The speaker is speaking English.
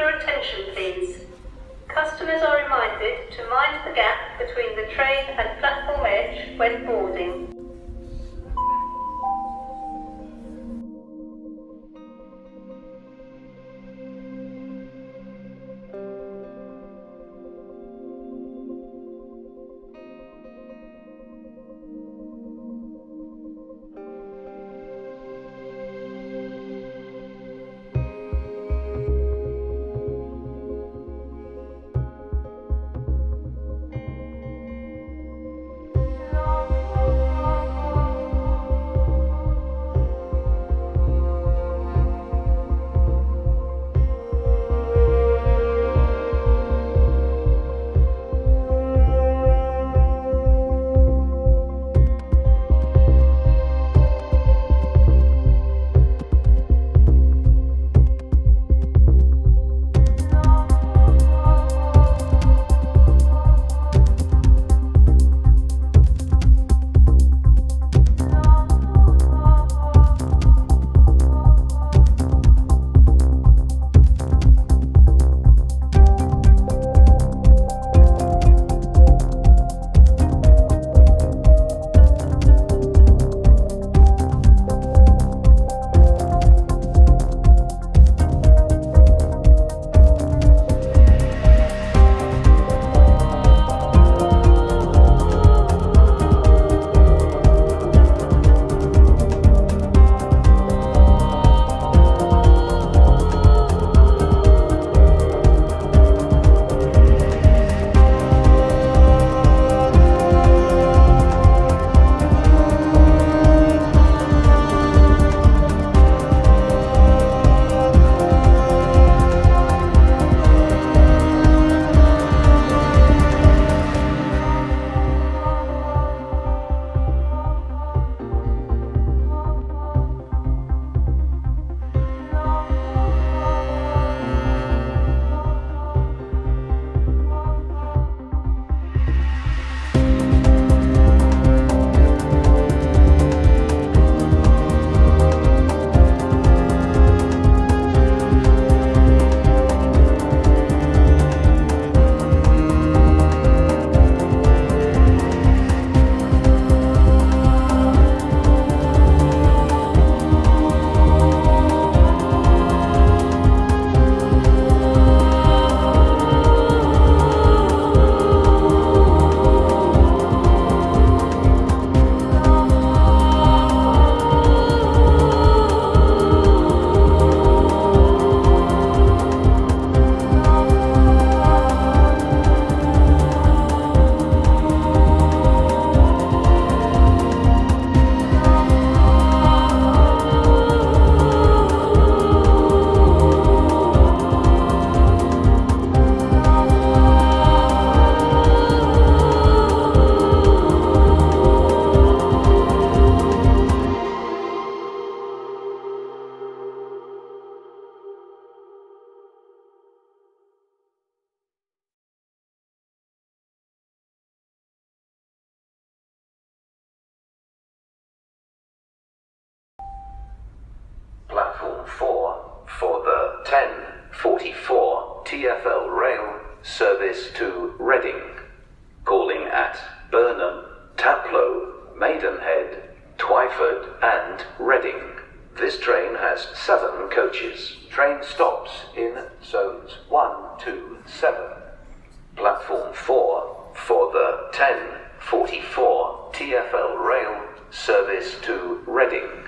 Attention please. Customers are reminded to mind the gap between the train and platform edge when boarding. Platform 4 for the 10:44 TfL rail service to Reading, calling at Burnham, Taplow, Maidenhead, Twyford and Reading. This train has 7 coaches. Train stops in zones 1 to 7. Platform 4 for the 10:44 TfL rail service to Reading.